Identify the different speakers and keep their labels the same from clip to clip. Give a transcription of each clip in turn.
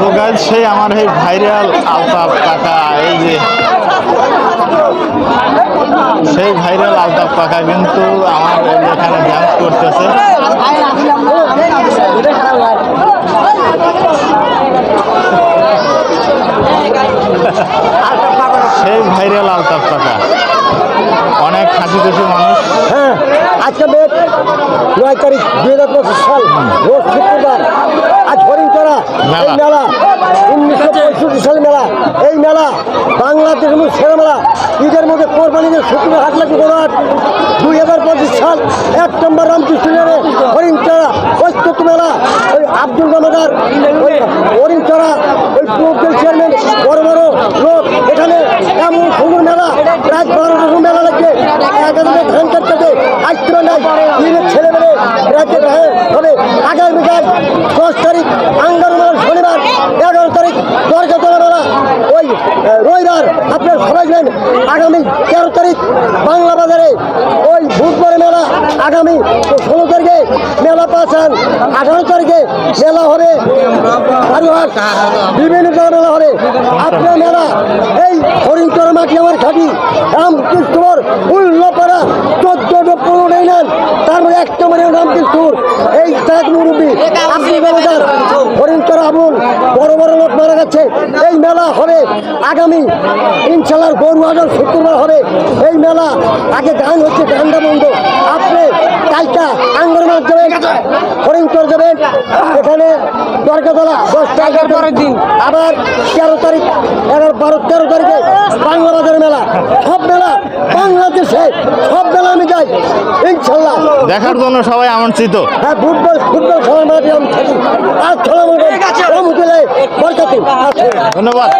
Speaker 1: তো গাইজ সেই আমার এই ভাইরাল আলতাফ কাকা, এই যে সেই ভাইরাল আলতাফ কাকা কিন্তু আমার এখানে ডান্স করতেছে। সেই ভাইরাল আলতাফ কাকা, অনেক হাসি খুশি মানুষ।
Speaker 2: হ্যাঁ, আজকে 9 তারিখ 2025 সাল রোজ শুক্রবার, আজ হরিণতলা এই মেলা 1965 সাল মেলা। এই মেলা বাংলাদেশ সেরা মেলা। ঈদের মধ্যে কোরবানিদের শুক্রবার হাট লাগে গোড়াট 2025 সাল 1 নম্বর রামকৃষ্ণের হরিণতলা ঐক্যত মেলা। ওই আব্দুল রহমাদার ওই হরিণতলা ওই পুরোপুর চেয়ারম্যান বড় বড় লোক এখানে এমন সুন্দর মেলা, প্রায় 12 মেলা লাগছে। 11 ধান কাটতে আসতে নাই ঈদের ছেলেমেয়ে রাজ্যে হবে। আগামীকাল 10 তারিখ আঙ্গার মেলা, শনিবার 11 তারিখ দরগাতলা মেলা, ওই রবিবার আপনার সবাই জানেন। আগামী 13 তারিখ বাংলা বাজারে ওই বুধবার মেলা। আগামী 16 তারিখে মেলা পাচ্ছেন। 18 তারিখে মেলা হবে বারুহাট, বিভিন্ন মেলা হবে আপনার মেলা। এই হরিণতলা মাটি আমার খাবি রামকৃষ্ণর উল্লাপাড়া 14-15 নেন, তার মধ্যে 1 নম্বরে রামকৃষ্ণর এই তাজ মুরব্বী আব্দুল রহমাদার হরিণতলা আবুল বড় বড় লোক মারা গেছে। এই মেলা হবে আগামী ইনশাল্লাহ গরুহাজার শুক্রবার হবে এই মেলা। আগে গান হচ্ছে, গানটা বন্ধ। আপনি কালকা আঙ্গর মাছ যাবেন, হরিণতলা যাবেন, এখানে দরগাতলা 10 তারিখের পরের দিন আবার 13 তারিখ 11, 12, 13 তারিখে বাংলা বাজারের মেলা। সব মেলা বাংলাদেশে সব মেলা আমি যাই ইনশাল্লাহ
Speaker 1: দেখার জন্য সবাই আমন্ত্রিত।
Speaker 2: হ্যাঁ, ফুটবল খেলার মাঠে আমি থাকি। আর খেলা
Speaker 1: ধন্যবাদ।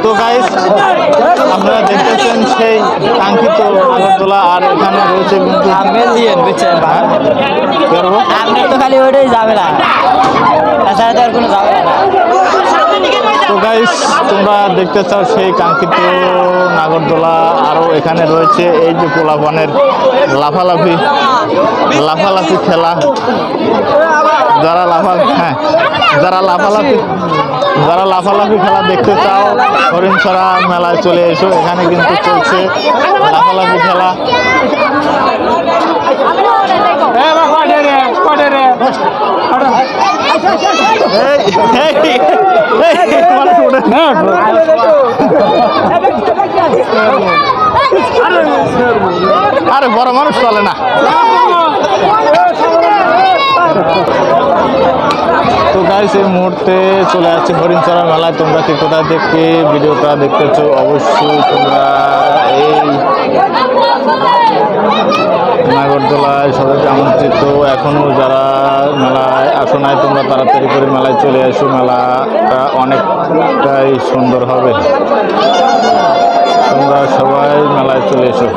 Speaker 1: তো গাইস, আপনারা দেখতেছেন সেই কাঙ্ক্ষিত আগরতলা, আর এখানে রয়েছে কিন্তু
Speaker 3: খালি ওইটাই যাবে না, তাছাড়া তো আর কোনো যাবে না।
Speaker 1: তো গাইস, তোমরা দেখতে চাও সেই কাঙ্ক্ষিত নাগরদোলা। আরও এখানে রয়েছে এই যে পোলাপানের লাফালাফি খেলা। যারা লাফালাফি খেলা দেখতে চাও, হরিণছড়া মেলায় চলে এসো। এখানে কিন্তু চলছে লাফালাফি খেলা। আরে বড় মানুষ চলে না। তো গাইস, এই মুহূর্তে চলে যাচ্ছে হরিণছড়া মেলায়। তোমরা কি কোথা থেকে ভিডিওটা দেখতেছো অবশ্যই তোমরা এই নাগরদোলায় সবাইকে আমন্ত্রিত। এখনও যারা মেলায় আসো নাই, তোমরা তাড়াতাড়ি করে মেলায় চলে আসো। মেলাটা অনেকটাই সুন্দর হবে, তোমরা সবাই মেলায় চলে এসো।